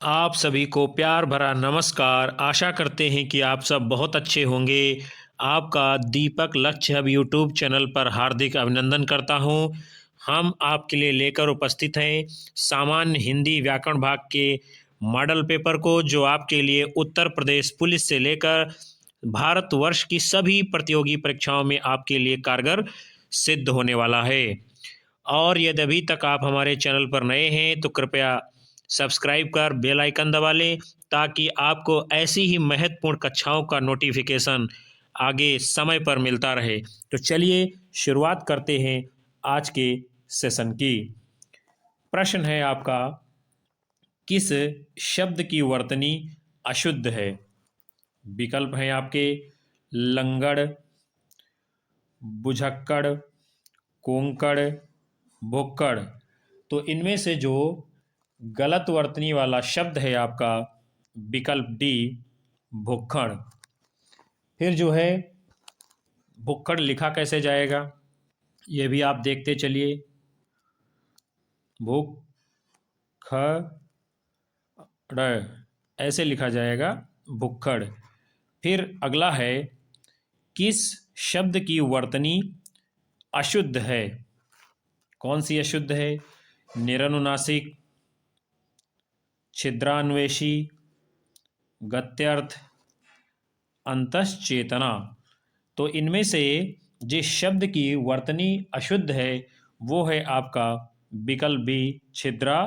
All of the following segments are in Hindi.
आप सभी को प्यार भरा नमस्कार। आशा करते हैं कि आप सब बहुत अच्छे होंगे। आपका दीपक लक्ष्य हब यूट्यूब चैनल पर हार्दिक अभिनंदन करता हूं। हम आपके लिए लेकर उपस्थित हैं सामान्य हिंदी व्याकरण भाग के मॉडल पेपर को, जो आपके लिए उत्तर प्रदेश पुलिस से लेकर भारतवर्ष की सभी प्रतियोगी परीक्षाओं में आपके लिए कारगर सिद्ध होने वाला है। और यदि अभी तक आप हमारे चैनल पर नए हैं तो कृपया सब्सक्राइब कर बेल आइकन दबा लें, ताकि आपको ऐसी ही महत्वपूर्ण कक्षाओं का नोटिफिकेशन आगे समय पर मिलता रहे। तो चलिए शुरुआत करते हैं आज के सेशन की। प्रश्न है आपका, किस शब्द की वर्तनी अशुद्ध है? विकल्प हैं आपके लंगड़, बुझक्कड़, कोंकड़, भुक्कड़। तो इनमें से जो गलत वर्तनी वाला शब्द है आपका विकल्प डी, भुक्खड़। फिर जो है भुक्खड़ लिखा कैसे जाएगा, ये भी आप देखते चलिए। भुक्खड़ ऐसे लिखा जाएगा, भुक्खड़। फिर अगला है, किस शब्द की वर्तनी अशुद्ध है? कौन सी अशुद्ध है? निरनुनासिक, छिद्रान्वेषी, गत्यर्थ, अंतश्चेतना। तो इनमें से जिस शब्द की वर्तनी अशुद्ध है वो है आपका विकल्प बी, छिद्रा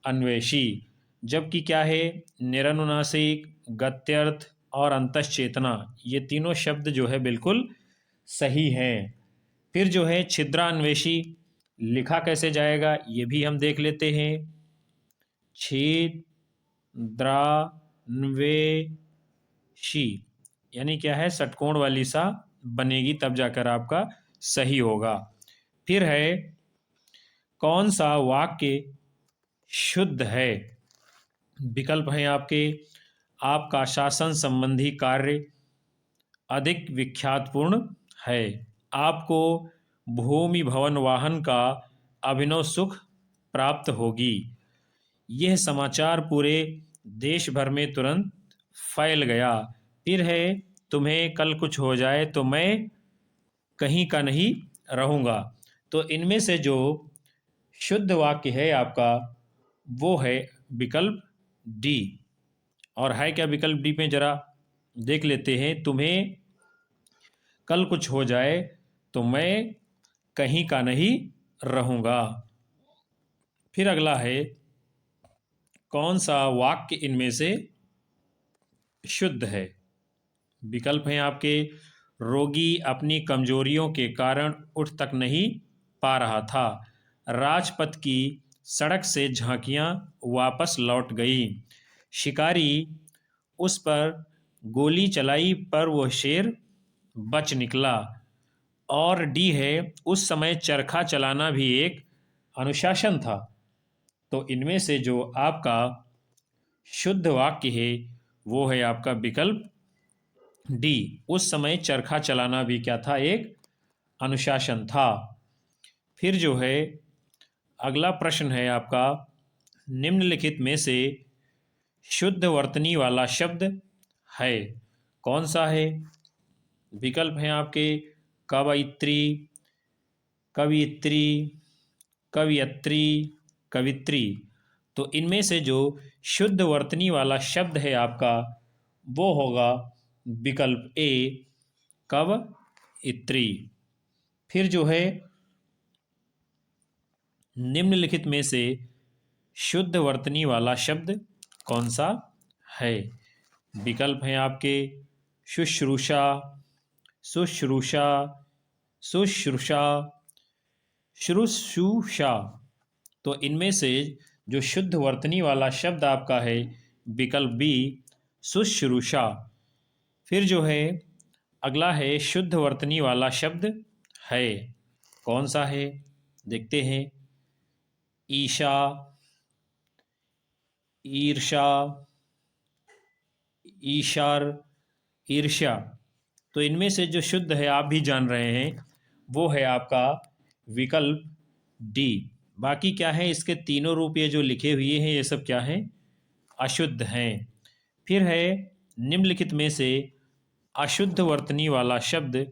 अन्वेषी। जबकि क्या है, निरनुनासिक, गत्यर्थ और अंतश्चेतना, ये तीनों शब्द जो है बिल्कुल सही हैं। फिर जो है छिद्रान्वेषी लिखा कैसे जाएगा, ये भी हम देख लेते हैं। छिद्रान्वेषी यानी क्या है, षटकोण वाली सा बनेगी, तब जाकर आपका सही होगा। फिर है, कौन सा वाक्य शुद्ध है? विकल्प हैं आपके, आपका शासन संबंधी कार्य अधिक विख्यातपूर्ण है, आपको भूमि भवन वाहन का अभिनव सुख प्राप्त होगी, यह समाचार पूरे देश भर में तुरंत फैल गया। फिर है, तुम्हें कल कुछ हो जाए तो मैं कहीं का नहीं रहूँगा। तो इनमें से जो शुद्ध वाक्य है आपका वो है विकल्प डी। और है क्या विकल्प डी में, जरा देख लेते हैं। तुम्हें कल कुछ हो जाए तो मैं कहीं का नहीं रहूँगा। फिर अगला है, कौन सा वाक्य इनमें से शुद्ध है? विकल्प हैं आपके, रोगी अपनी कमजोरियों के कारण उठ तक नहीं पा रहा था, राजपथ की सड़क से झांकियां वापस लौट गई, शिकारी उस पर गोली चलाई पर वह शेर बच निकला। और डी है, उस समय चरखा चलाना भी एक अनुशासन था। तो इनमें से जो आपका शुद्ध वाक्य है वो है आपका विकल्प डी, उस समय चरखा चलाना भी क्या था, एक अनुशासन था। फिर जो है अगला प्रश्न है आपका, निम्नलिखित में से शुद्ध वर्तनी वाला शब्द है, कौन सा है? विकल्प हैं आपके, कवयित्री, कवियत्री, कवियत्री, कवित्री। तो इनमें से जो शुद्ध वर्तनी वाला शब्द है आपका वो होगा विकल्प ए, कवयित्री। फिर जो है निम्नलिखित में से शुद्ध वर्तनी वाला शब्द कौन सा है? विकल्प हैं आपके, शुश्रूषा, शुश्रूषा, शुश्रूषा, शुश्रूषा। तो इनमें से जो शुद्ध वर्तनी वाला शब्द आपका है विकल्प बी, शुश्रूषा। फिर जो है अगला है, शुद्ध वर्तनी वाला शब्द है, कौन सा है? देखते हैं। ईशा, ईर्षा, ईशार, ईर्ष्या। तो इनमें से जो शुद्ध है आप भी जान रहे हैं वो है आपका विकल्प डी। बाकी क्या है, इसके तीनों रूप ये जो लिखे हुए हैं ये सब क्या है, अशुद्ध हैं। फिर है निम्नलिखित में से अशुद्ध वर्तनी वाला शब्द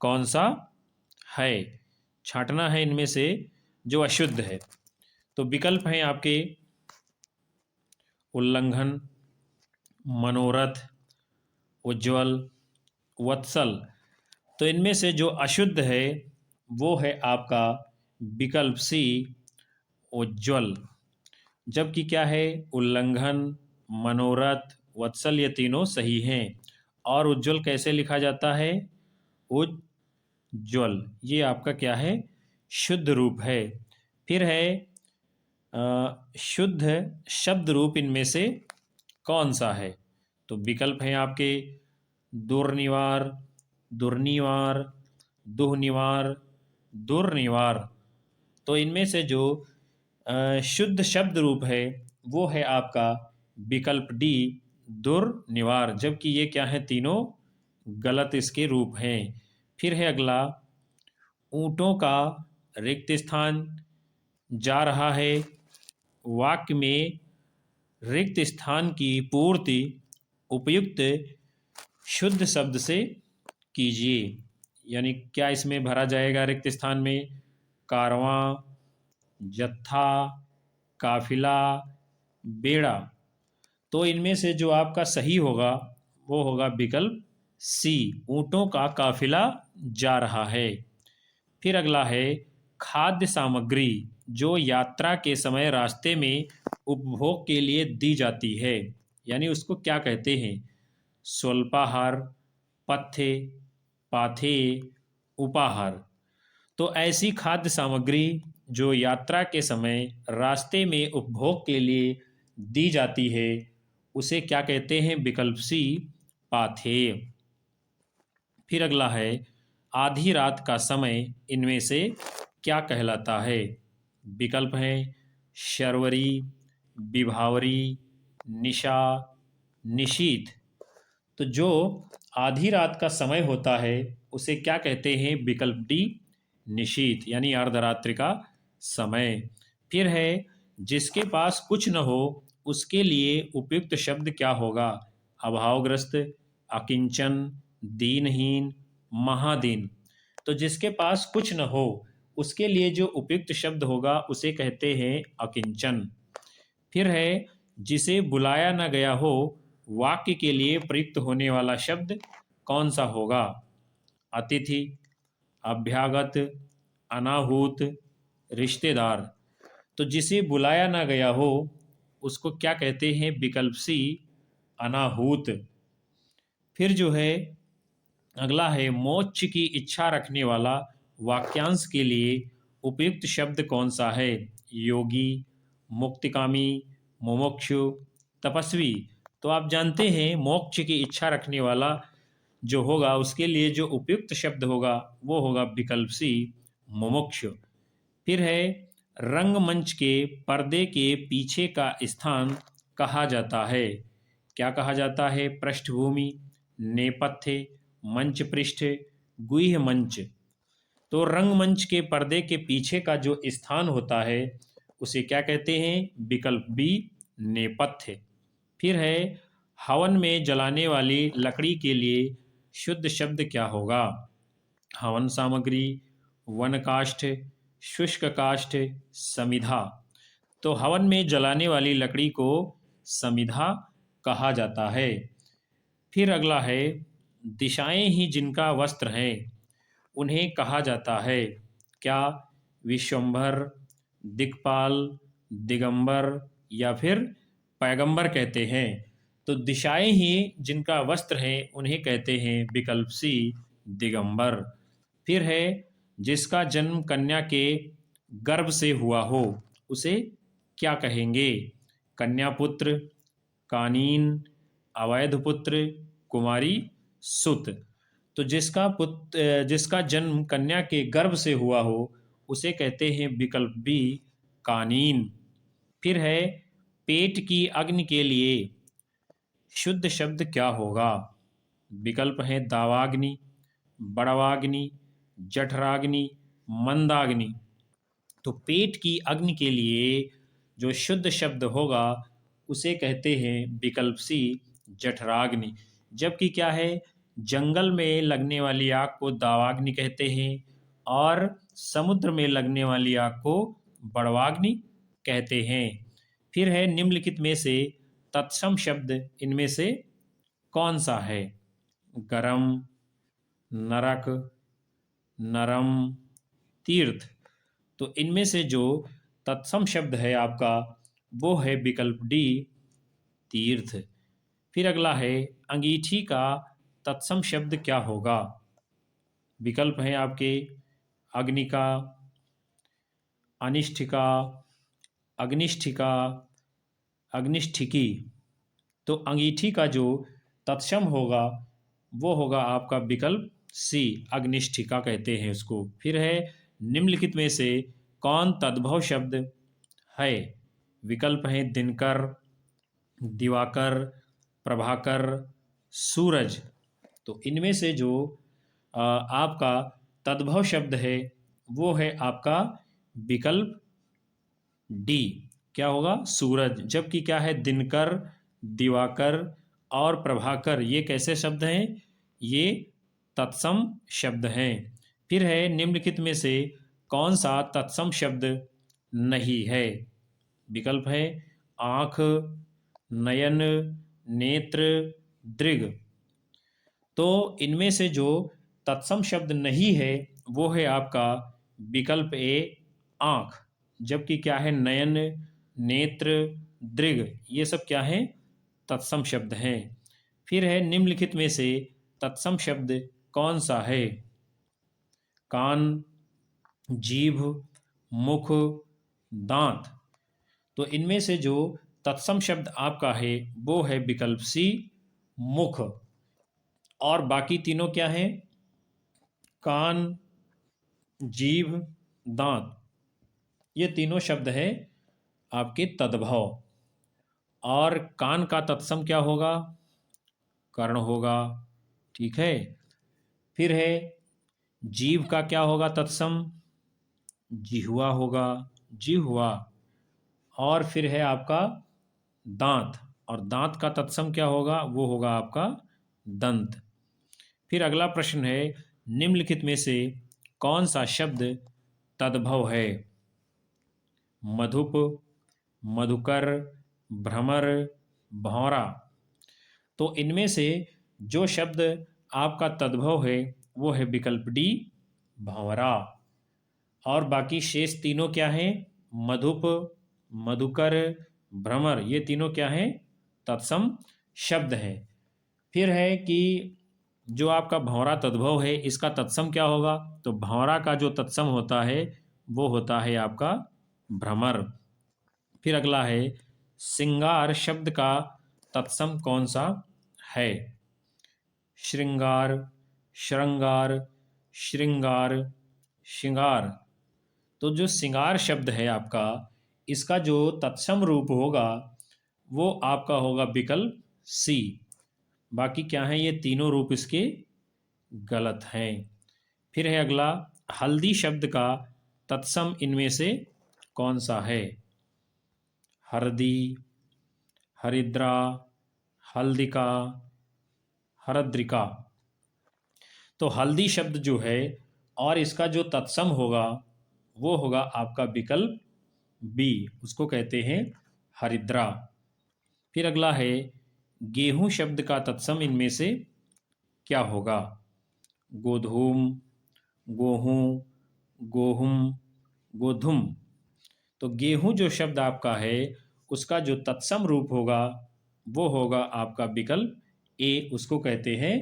कौन सा है। छांटना है इनमें से जो अशुद्ध है। तो विकल्प हैं आपके उल्लंघन, मनोरथ, उज्ज्वल, वत्सल। तो इनमें से जो अशुद्ध है वो है आपका विकल्प सी, उज्ज्वल। जबकि क्या है, उल्लंघन, मनोरथ, वत्सल ये तीनों सही हैं। और उज्ज्वल कैसे लिखा जाता है, उज्ज्वल, ये आपका क्या है, शुद्ध रूप है। फिर है शुद्ध शब्द रूप इनमें से कौन सा है। तो विकल्प हैं आपके दुर्निवार, दुर्निवार, दुहनिवार, दुर्निवार। तो इनमें से जो शुद्ध शब्द रूप है वो है आपका विकल्प डी, दुर्निवार। जबकि ये क्या है, तीनों गलत इसके रूप हैं। फिर है अगला, ऊँटों का रिक्त स्थान जा रहा है। वाक्य में रिक्त स्थान की पूर्ति उपयुक्त शुद्ध शब्द से कीजिए। यानी क्या इसमें भरा जाएगा रिक्त स्थान में, कारवां, जत्था, काफिला, बेड़ा। तो इनमें से जो आपका सही होगा वो होगा विकल्प सी, ऊँटों का काफिला जा रहा है। फिर अगला है खाद्य सामग्री जो यात्रा के समय रास्ते में उपभोग के लिए दी जाती है। यानी उसको क्या कहते हैं, स्वल्पाहार, पथ्य, पाथेय, उपाहार। तो ऐसी खाद्य सामग्री जो यात्रा के समय रास्ते में उपभोग के लिए दी जाती है उसे क्या कहते हैं, विकल्प सी, पाथेय। फिर अगला है आधी रात का समय इनमें से क्या कहलाता है। विकल्प हैं शर्वरी, विभावरी, निशा, निशीथ। तो जो आधी रात का समय होता है उसे क्या कहते हैं, विकल्प डी, निशीथ, यानी अर्धरात्रि का समय। फिर है जिसके पास कुछ न हो उसके लिए उपयुक्त शब्द क्या होगा, अभावग्रस्त, अकिंचन, दीनहीन, महादीन। तो जिसके पास कुछ न हो उसके लिए जो उपयुक्त शब्द होगा उसे कहते हैं अकिंचन। फिर है जिसे बुलाया न गया हो वाक्य के लिए प्रयुक्त होने वाला शब्द कौन सा होगा, अतिथि, अभ्यागत, अनाहूत, रिश्तेदार। तो जिसे बुलाया ना गया हो उसको क्या कहते हैं, विकल्प सी, अनाहूत। फिर जो है अगला है मोक्ष की इच्छा रखने वाला वाक्यांश के लिए उपयुक्त शब्द कौन सा है, योगी, मुक्तिकामी, मुमुक्षु, तपस्वी। तो आप जानते हैं मोक्ष की इच्छा रखने वाला जो होगा उसके लिए जो उपयुक्त शब्द होगा वो होगा विकल्प सी, मुमुक्षु। फिर है रंगमंच के पर्दे के पीछे का स्थान कहा जाता है। क्या कहा जाता है, पृष्ठभूमि, नेपथ्य, मंच पृष्ठ, गुह्य मंच। तो रंगमंच के पर्दे के पीछे का जो स्थान होता है उसे क्या कहते हैं, विकल्प बी, नेपथ्य। फिर है हवन में जलाने वाली लकड़ी के लिए शुद्ध शब्द क्या होगा, हवन सामग्री, वन काष्ठ, शुष्क काष्ठ, समिधा। तो हवन में जलाने वाली लकड़ी को समिधा कहा जाता है। फिर अगला है दिशाएं ही जिनका वस्त्र है उन्हें कहा जाता है क्या, विश्वंभर, दिक्पाल, दिगंबर या फिर पैगंबर कहते हैं। तो दिशाएं ही जिनका वस्त्र है उन्हें कहते हैं विकल्प सी, दिगंबर। फिर है जिसका जन्म कन्या के गर्भ से हुआ हो उसे क्या कहेंगे, कन्यापुत्र, कानीन, अवैध पुत्र, कुमारी, सुत। तो जिसका जन्म कन्या के गर्भ से हुआ हो उसे कहते हैं विकल्प बी, कानीन। फिर है पेट की अग्नि के लिए शुद्ध शब्द क्या होगा, विकल्प हैं दावाग्नि, बड़वाग्नि, जठराग्नि, मंदाग्नि। तो पेट की अग्नि के लिए जो शुद्ध शब्द होगा उसे कहते हैं विकल्प सी जठराग्नि। जबकि क्या है, जंगल में लगने वाली आग को दावाग्नि कहते हैं और समुद्र में लगने वाली आग को बड़वाग्नि कहते हैं। फिर है निम्नलिखित में से तत्सम शब्द इनमें से कौन सा है? गरम, नरक, नरम, तीर्थ। तो इनमें से जो तत्सम शब्द है आपका वो है विकल्प डी तीर्थ। फिर अगला है अंगीठी का तत्सम शब्द क्या होगा? विकल्प हैं आपके अग्निका, अनिष्ठिका, अग्निष्ठिका, अग्निष्ठिकी। तो अंगीठी का जो तत्सम होगा वो होगा आपका विकल्प सी अग्निष्ठिका कहते हैं उसको। फिर है निम्नलिखित में से कौन तद्भव शब्द है? विकल्प हैं दिनकर, दिवाकर, प्रभाकर, सूरज। तो इनमें से जो आपका तद्भव शब्द है वो है आपका विकल्प डी, क्या होगा? सूरज। जबकि क्या है, दिनकर, दिवाकर और प्रभाकर ये कैसे शब्द हैं? ये तत्सम शब्द हैं। फिर है निम्नलिखित में से कौन सा तत्सम शब्द नहीं है? विकल्प है आँख, नयन, नेत्र, दृग। तो इनमें से जो तत्सम शब्द नहीं है वो है आपका विकल्प ए आँख। जबकि क्या है, नयन, नेत्र, दृग ये सब क्या हैं? तत्सम शब्द हैं। फिर है निम्नलिखित में से तत्सम शब्द कौन सा है? कान, जीभ, मुख, दांत। तो इनमें से जो तत्सम शब्द आपका है वो है विकल्प सी मुख। और बाकी तीनों क्या हैं? कान, जीभ, दांत, ये तीनों शब्द है आपके तद्भव। और कान का तत्सम क्या होगा? कर्ण होगा, ठीक है। फिर है जीभ का क्या होगा तत्सम? जिह्वा होगा, जिह्वा। और फिर है आपका दांत, और दांत का तत्सम क्या होगा? वो होगा आपका दंत। फिर अगला प्रश्न है निम्नलिखित में से कौन सा शब्द तद्भव है? मधुप, मधुकर, भ्रमर, भौरा। तो इनमें से जो शब्द आपका तद्भव है वो है विकल्प डी भंवरा। और बाकी शेष तीनों क्या हैं? मधुप, मधुकर, भ्रमर ये तीनों क्या हैं? तत्सम शब्द हैं। फिर है कि जो आपका भंवरा तद्भव है इसका तत्सम क्या होगा? तो भंवरा का जो तत्सम होता है वो होता है आपका भ्रमर। फिर अगला है श्रृंगार शब्द का तत्सम कौन सा है? श्रृंगार, श्रृंगार, श्रृंगार, श्रृंगार। तो जो श्रृंगार शब्द है आपका इसका जो तत्सम रूप होगा वो आपका होगा विकल्प सी। बाकी क्या है, ये तीनों रूप इसके गलत हैं। फिर है अगला हल्दी शब्द का तत्सम इनमें से कौन सा है? हरदी, हरिद्रा, हल्दिका, हरद्रिका। तो हल्दी शब्द जो है और इसका जो तत्सम होगा वो होगा आपका विकल्प बी, उसको कहते हैं हरिद्रा। फिर अगला है गेहूं शब्द का तत्सम इनमें से क्या होगा? गोधूम, गोहूं, गोहुम, गोधुम। तो गेहूं जो शब्द आपका है उसका जो तत्सम रूप होगा वो होगा आपका विकल्प ए, उसको कहते हैं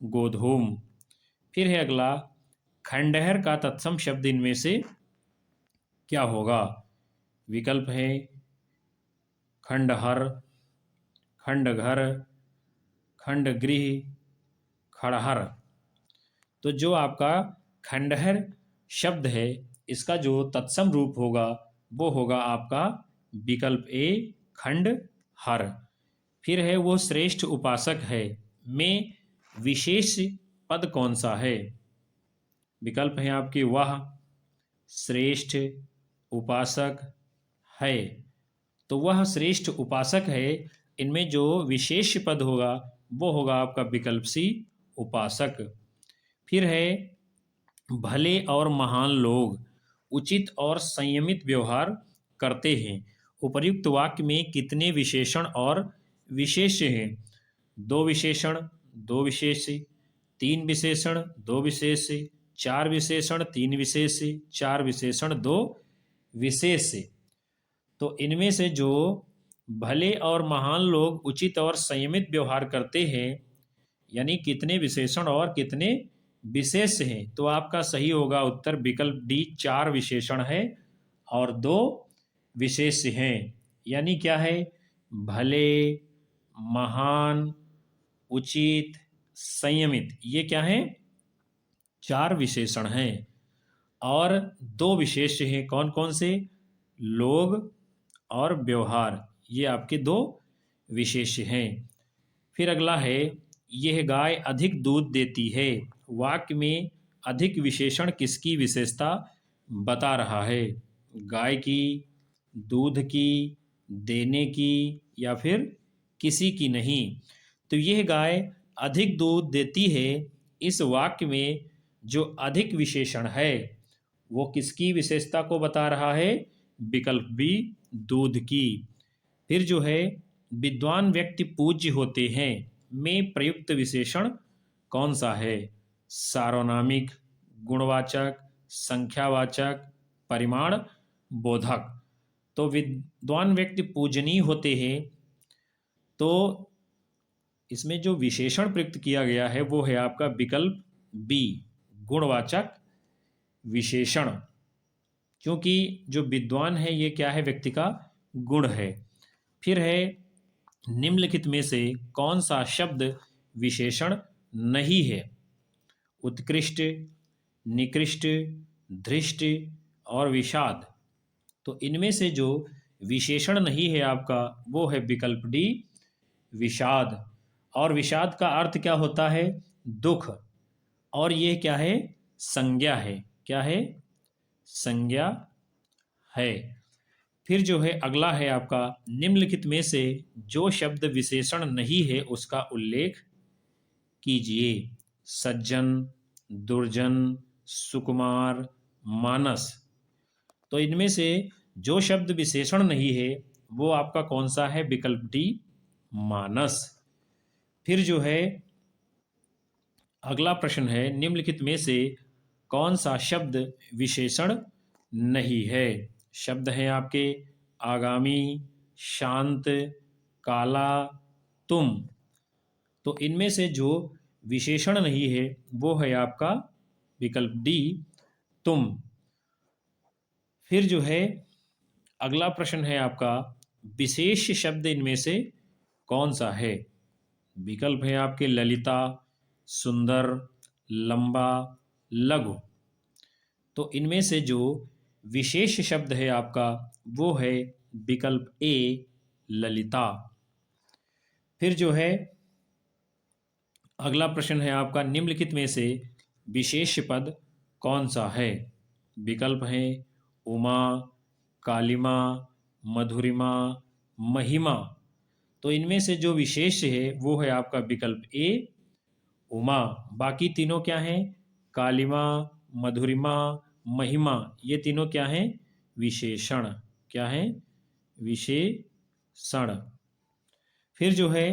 गोधूम। फिर है अगला खंडहर का तत्सम शब्द इनमें से क्या होगा? विकल्प है खंडहर, खंडघर, खंडगृह, खड़हर। तो जो आपका खंडहर शब्द है इसका जो तत्सम रूप होगा वो होगा आपका विकल्प ए खंडहर। फिर है वो श्रेष्ठ उपासक है में विशेष पद कौन सा है? विकल्प हैं आपके वह, श्रेष्ठ, उपासक, है। तो वह श्रेष्ठ उपासक है। इनमें जो विशेष पद होगा वो होगा आपका विकल्प सी उपासक। फिर है भले और महान लोग उचित और संयमित व्यवहार करते हैं। उपर्युक्त वाक्य में कितने विशेषण और विशेष हैं? दो विशेषण, दो विशेष, तीन विशेषण, दो विशेष, चार विशेषण, तीन विशेष, चार विशेषण, दो विशेष। तो इनमें से जो भले और महान लोग उचित और संयमित व्यवहार करते हैं, यानी कितने विशेषण और कितने विशेष हैं? तो आपका सही होगा उत्तर विकल्प डी, चार विशेषण है और दो विशेष हैं। यानी क्या है? भले, महान, उचित, संयमित, ये क्या है? चार विशेषण हैं और दो विशेष हैं। कौन कौन से? लोग और व्यवहार, ये आपके दो विशेष हैं। फिर अगला है यह गाय अधिक दूध देती है। वाक्य में अधिक विशेषण किसकी विशेषता बता रहा है? गाय की, दूध की, देने की, या फिर किसी की नहीं? तो यह गाय अधिक दूध देती है, इस वाक्य में जो अधिक विशेषण है वो किसकी विशेषता को बता रहा है? विकल्प बी, दूध की। फिर जो है विद्वान व्यक्ति पूज्य होते हैं में प्रयुक्त विशेषण कौन सा है? सार्वनामिक, गुणवाचक, संख्यावाचक, परिमाण बोधक। तो विद्वान व्यक्ति पूजनीय होते हैं, तो इसमें जो विशेषण प्रयुक्त किया गया है वो है आपका विकल्प बी, गुणवाचक विशेषण। क्योंकि जो विद्वान है ये क्या है? व्यक्ति का गुण है। फिर है निम्नलिखित में से कौन सा शब्द विशेषण नहीं है? उत्कृष्ट, निकृष्ट, धृष्ट और विषाद। तो इनमें से जो विशेषण नहीं है आपका वो है विकल्प डी, विषाद। और विषाद का अर्थ क्या होता है? दुख। और ये क्या है? संज्ञा है। क्या है? संज्ञा है। फिर जो है अगला है आपका निम्नलिखित में से जो शब्द विशेषण नहीं है उसका उल्लेख कीजिए। सज्जन, दुर्जन, सुकुमार, मानस। तो इनमें से जो शब्द विशेषण नहीं है वो आपका कौन सा है? विकल्प डी, मानस। फिर जो है अगला प्रश्न है निम्नलिखित में से कौन सा शब्द विशेषण नहीं है? शब्द हैं आपके आगामी, शांत, काला, तुम। तो इनमें से जो विशेषण नहीं है वो है आपका विकल्प डी, तुम। फिर जो है अगला प्रश्न है आपका विशेष शब्द इनमें से कौन सा है? विकल्प है आपके ललिता, सुंदर, लंबा, लघु। तो इनमें से जो विशेष शब्द है आपका वो है विकल्प ए, ललिता। फिर जो है अगला प्रश्न है आपका निम्नलिखित में से विशेष पद कौन सा है? विकल्प हैं उमा, कालिमा, मधुरिमा, महिमा। तो इनमें से जो विशेष है वो है आपका विकल्प ए, उमा। बाकी तीनों क्या हैं? कालिमा, मधुरिमा, महिमा, ये तीनों क्या हैं? विशेषण। क्या हैं? विशेषण। फिर जो है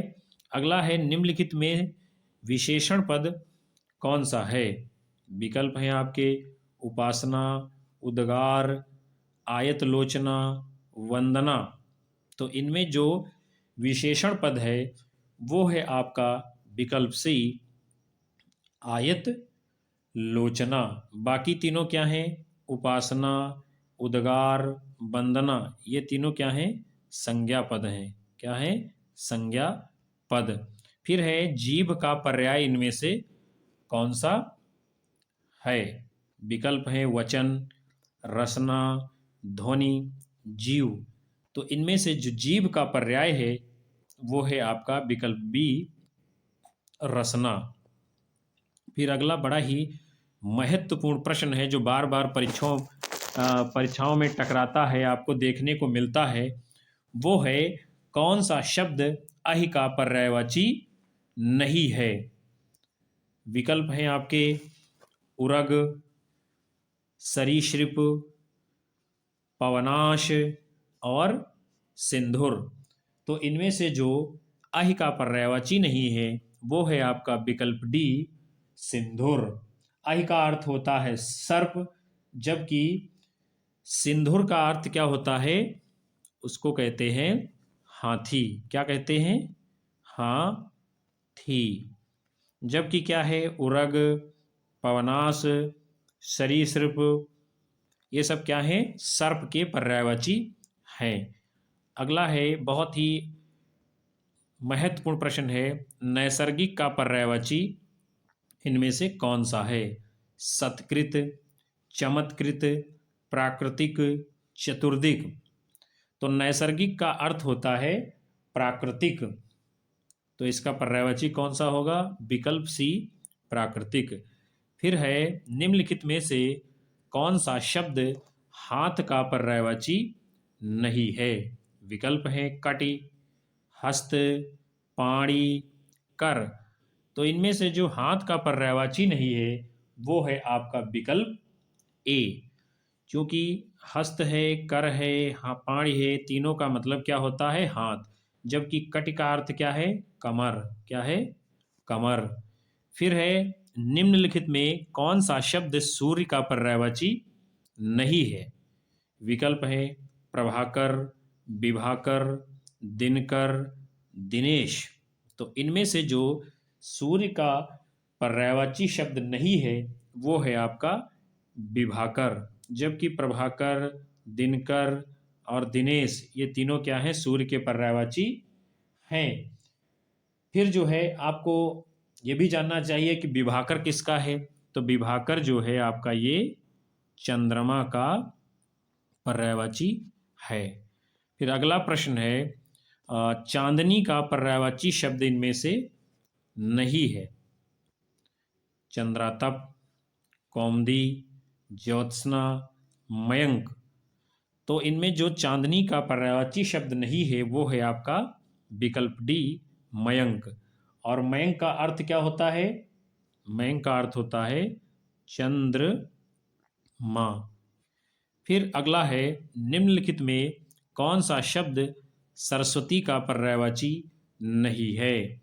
अगला है निम्नलिखित में विशेषण पद कौन सा है? विकल्प हैं आपके उपासना, उद्गार, आयतलोचना, वंदना। तो इनमें जो विशेषण पद है वो है आपका विकल्प सी, आयत लोचना। बाकी तीनों क्या हैं? उपासना, उद्गार, वंदना, ये तीनों क्या हैं? संज्ञा पद हैं। क्या हैं? संज्ञा पद। फिर है जीभ का पर्याय इनमें से कौन सा है? विकल्प है वचन, रसना, ध्वनि, जीव। तो इनमें से जो जीभ का पर्याय है वो है आपका विकल्प बी, रसना। फिर अगला बड़ा ही महत्वपूर्ण प्रश्न है जो बार बार परीक्षाओं में टकराता है, आपको देखने को मिलता है, वो है कौन सा शब्द अहि का पर्यायवाची नहीं है। विकल्प हैं आपके उरग, सरीसृप, पवनाश और सिंधुर। तो इनमें से जो अहि का पर्यायवाची नहीं है वो है आपका विकल्प डी, सिंधुर। अहि का अर्थ होता है सर्प, जबकि सिंधुर का अर्थ क्या होता है, उसको कहते हैं हाथी। क्या कहते हैं? हाथी। जबकि क्या है, उरग, पवनाश, सरीसृप, ये सब क्या है, सर्प के पर्यायवाची हैं। अगला है बहुत ही महत्वपूर्ण प्रश्न है, नैसर्गिक का पर्यायवाची इनमें से कौन सा है? सत्कृत, चमत्कृत, प्राकृतिक, चतुर्दिक। तो नैसर्गिक का अर्थ होता है प्राकृतिक, तो इसका पर्यायवाची कौन सा होगा? विकल्प सी, प्राकृतिक। फिर है निम्नलिखित में से कौन सा शब्द हाथ का पर्यायवाची नहीं है? विकल्प है कटि, हस्त, पाणी, कर। तो इनमें से जो हाथ का पर्यायवाची नहीं है वो है आपका विकल्प ए। क्योंकि हस्त है, कर है, हाँ पाणी है, तीनों का मतलब क्या होता है? हाथ। जबकि कटि का अर्थ क्या है? कमर। क्या है? कमर। फिर है निम्नलिखित में कौन सा शब्द सूर्य का पर्यायवाची नहीं है? विकल्प है प्रभाकर, विभाकर, दिनकर, दिनेश। तो इनमें से जो सूर्य का पर्यायवाची शब्द नहीं है वो है आपका विभाकर। जबकि प्रभाकर, दिनकर और दिनेश ये तीनों क्या हैं? सूर्य के पर्यायवाची हैं। फिर जो है आपको ये भी जानना चाहिए कि विभाकर किसका है। तो विभाकर जो है आपका ये चंद्रमा का पर्यायवाची है। फिर अगला प्रश्न है चांदनी का पर्यायवाची शब्द इनमें से नहीं है। चंद्रातप, कौमुदी, ज्योत्सना, मयंक। तो इनमें जो चांदनी का पर्यायवाची शब्द नहीं है वो है आपका विकल्प डी, मयंक। और मयंक का अर्थ क्या होता है? मयंक का अर्थ होता है चंद्रमा। फिर अगला है निम्नलिखित में कौन सा शब्द सरस्वती का पर्यायवाची नहीं है?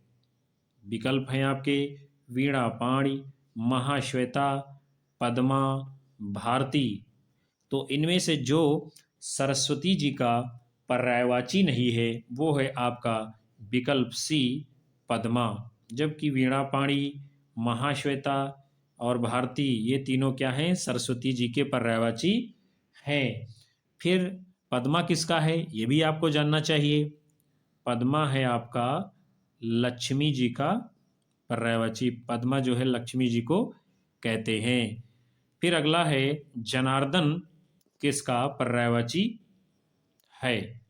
विकल्प हैं आपके वीणा, पाणी, महाश्वेता, पद्मा, भारती। तो इनमें से जो सरस्वती जी का पर्यायवाची नहीं है वो है आपका विकल्प सी, पद्मा। जबकि वीणा, पाणी, महाश्वेता और भारती ये तीनों क्या हैं? सरस्वती जी के पर्यायवाची हैं। फिर पद्मा किसका है ये भी आपको जानना चाहिए। पद्मा है आपका लक्ष्मी जी का पर्यायवाची। पद्मा जो है लक्ष्मी जी को कहते हैं। फिर अगला है जनार्दन किसका पर्यायवाची है?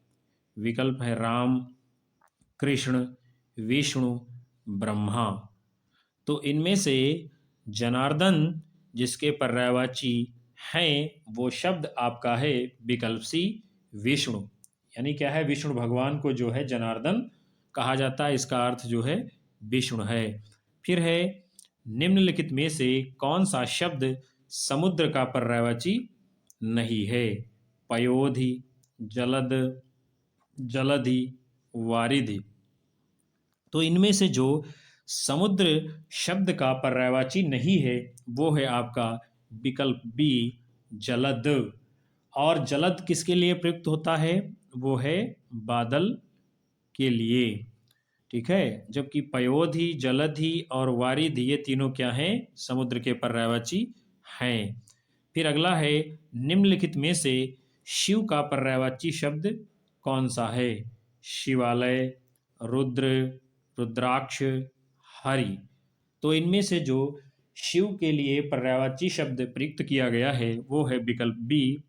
विकल्प है राम, कृष्ण, विष्णु, ब्रह्मा। तो इनमें से जनार्दन जिसके पर्यायवाची हैं वो शब्द आपका है विकल्प सी, विष्णु। यानी क्या है? विष्णु भगवान को जो है जनार्दन कहा जाता है, इसका अर्थ जो है विष्णु है। फिर है निम्नलिखित में से कौन सा शब्द समुद्र का पर्यायवाची नहीं है? पयोधि, जलद, जलधि, वारिधि। तो इनमें से जो समुद्र शब्द का पर्यायवाची नहीं है वो है आपका विकल्प बी, जलद। और जलद किसके लिए प्रयुक्त होता है? वो है बादल के लिए। ठीक है। जबकि पयोधि, जलधि और वारिधि ये तीनों क्या हैं? समुद्र के पर्यायवाची हैं। फिर अगला है निम्नलिखित में से शिव का पर्यायवाची शब्द कौन सा है? शिवालय, रुद्र, रुद्राक्ष, हरि। तो इनमें से जो शिव के लिए पर्यायवाची शब्द प्रयुक्त किया गया है वो है विकल्प बी,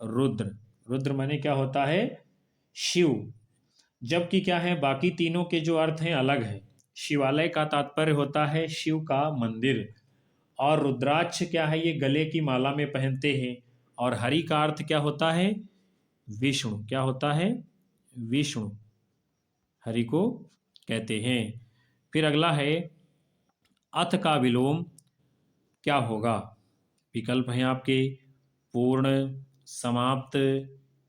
रुद्र। रुद्र माने क्या होता है? शिव। जबकि क्या है, बाकी तीनों के जो अर्थ हैं अलग है। शिवालय का तात्पर्य होता है शिव का मंदिर, और रुद्राक्ष क्या है? ये गले की माला में पहनते हैं। और हरि का अर्थ क्या होता है? विष्णु। क्या होता है? विष्णु हरि को कहते हैं। फिर अगला है अथ का विलोम क्या होगा? विकल्प हैं आपके पूर्ण, समाप्त,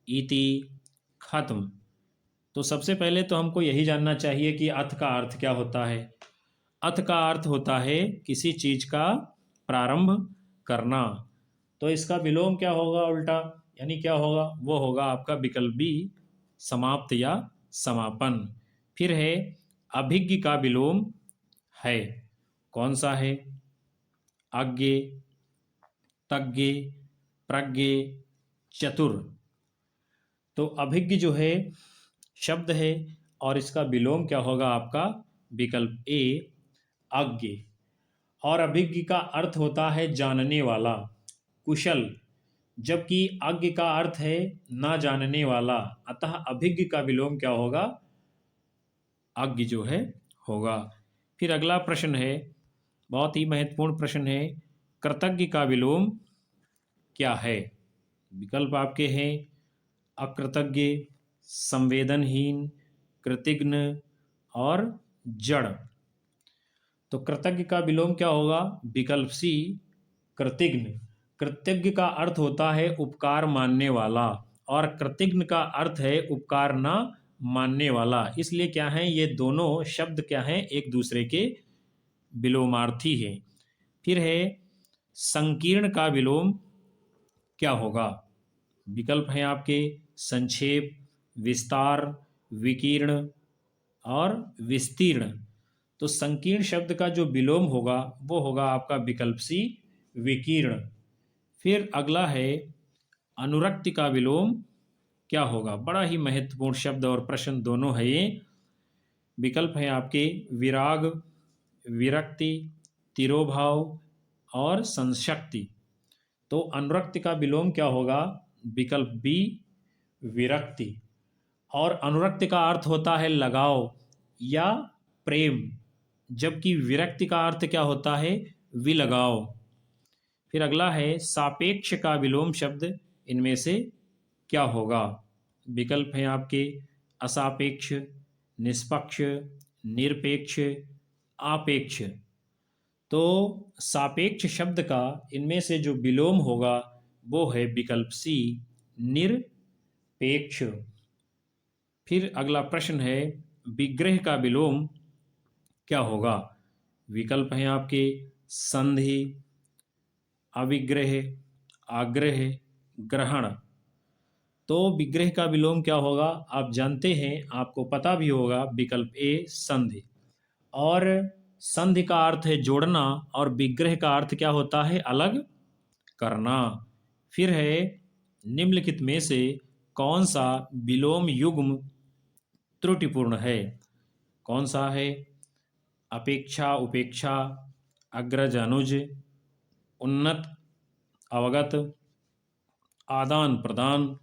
इति, खत्म। तो सबसे पहले तो हमको यही जानना चाहिए कि अथ का अर्थ क्या होता है। अथ का अर्थ होता है किसी चीज का प्रारंभ करना। तो इसका विलोम क्या होगा उल्टा, यानी क्या होगा? वो होगा आपका विकल्प बी, समाप्त या समापन। फिर है अभिज्ञ का विलोम है, कौन सा है? अज्ञ, तज्ञ, प्रज्ञ, चतुर। तो अभिज्ञ जो है शब्द है और इसका विलोम क्या होगा आपका? विकल्प ए, अज्ञ। और अभिज्ञ का अर्थ होता है जानने वाला, कुशल, जबकि अज्ञ का अर्थ है ना जानने वाला। अतः अभिज्ञ का विलोम क्या होगा? अज्ञ जो है होगा। फिर अगला प्रश्न है, बहुत ही महत्वपूर्ण प्रश्न है, कृतज्ञ का विलोम क्या है? विकल्प आपके हैं अकृतज्ञ, संवेदनहीन, कृतघ्न और जड़। तो कृतज्ञ का विलोम क्या होगा? विकल्प सी, कृतघ्न। कृतज्ञ का अर्थ होता है उपकार मानने वाला और कृतघ्न का अर्थ है उपकार ना मानने वाला। इसलिए क्या है, ये दोनों शब्द क्या हैं? एक दूसरे के विलोमार्थी हैं। फिर है संकीर्ण का विलोम क्या होगा? विकल्प हैं आपके संक्षेप, विस्तार, विकीर्ण और विस्तीर्ण। तो संकीर्ण शब्द का जो विलोम होगा वो होगा आपका विकल्प सी, विकीर्ण। फिर अगला है अनुरक्ति का विलोम क्या होगा? बड़ा ही महत्वपूर्ण शब्द और प्रश्न दोनों है ये। विकल्प है आपके विराग, विरक्ति, तिरोभाव और संशक्ति। तो अनुरक्ति का विलोम क्या होगा? विकल्प बी, विरक्ति। और अनुरक्ति का अर्थ होता है लगाव या प्रेम, जबकि विरक्ति का अर्थ क्या होता है? विलगाव। फिर अगला है सापेक्ष का विलोम शब्द इनमें से क्या होगा? विकल्प हैं आपके असापेक्ष, निष्पक्ष, निरपेक्ष, आपेक्ष। तो सापेक्ष शब्द का इनमें से जो विलोम होगा वो है विकल्प सी, निरपेक्ष। फिर अगला प्रश्न है विग्रह का विलोम क्या होगा? विकल्प हैं आपके संधि, अविग्रह, आग्रह, ग्रहण। तो विग्रह का विलोम क्या होगा? आप जानते हैं, आपको पता भी होगा, विकल्प ए, संधि। और संधि का अर्थ है जोड़ना और विग्रह का अर्थ क्या होता है? अलग करना। फिर है निम्नलिखित में से कौन सा विलोम युग्म त्रुटिपूर्ण है? कौन सा है? अपेक्षा, उपेक्षा, अग्रज, अनुज, उन्नत, अवगत, आदान प्रदान।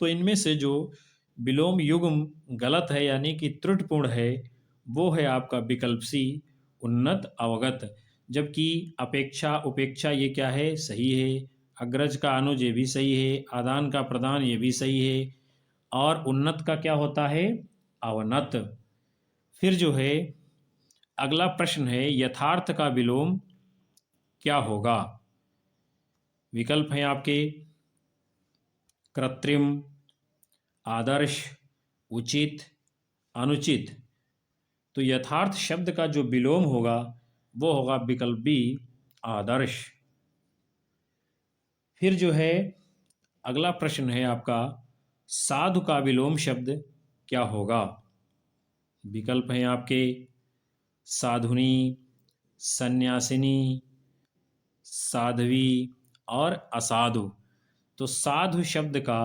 तो इनमें से जो विलोम युग्म गलत है यानी कि त्रुटिपूर्ण है वो है आपका विकल्प सी, उन्नत, अवगत। जबकि अपेक्षा, उपेक्षा ये क्या है? सही है। अग्रज का अनुज ये भी सही है। आदान का प्रदान ये भी सही है। और उन्नत का क्या होता है? अवनत। फिर जो है अगला प्रश्न है यथार्थ का विलोम क्या होगा? विकल्प हैं आपके कृत्रिम, आदर्श, उचित, अनुचित। तो यथार्थ शब्द का जो विलोम होगा वो होगा विकल्प बी, आदर्श। फिर जो है अगला प्रश्न है आपका साधु का विलोम शब्द क्या होगा? विकल्प हैं आपके साधुनी, सन्यासिनी, साध्वी और असाधु। तो साधु शब्द का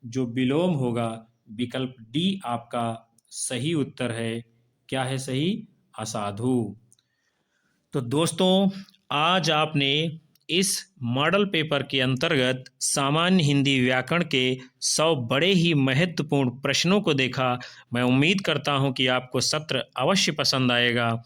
जो विलोम होगा विकल्प डी आपका सही उत्तर है। क्या है सही? असाधु। तो दोस्तों आज आपने इस मॉडल पेपर के अंतर्गत सामान्य हिंदी व्याकरण के 100 बड़े ही महत्वपूर्ण प्रश्नों को देखा। मैं उम्मीद करता हूं कि आपको सत्र अवश्य पसंद आएगा।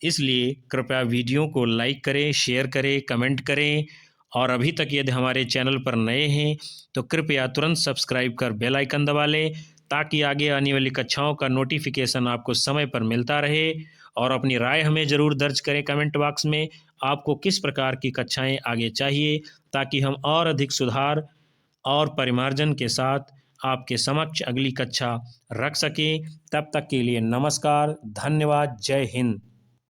इसलिए कृपया वीडियो को लाइक करें, शेयर करें, कमेंट करें और अभी तक यदि हमारे चैनल पर नए हैं तो कृपया तुरंत सब्सक्राइब कर बेल आइकन दबा लें ताकि आगे आने वाली कक्षाओं का नोटिफिकेशन आपको समय पर मिलता रहे। और अपनी राय हमें ज़रूर दर्ज करें कमेंट बॉक्स में, आपको किस प्रकार की कक्षाएं आगे चाहिए, ताकि हम और अधिक सुधार और परिमार्जन के साथ आपके समक्ष अगली कक्षा रख सकें। तब तक के लिए नमस्कार, धन्यवाद, जय हिंद।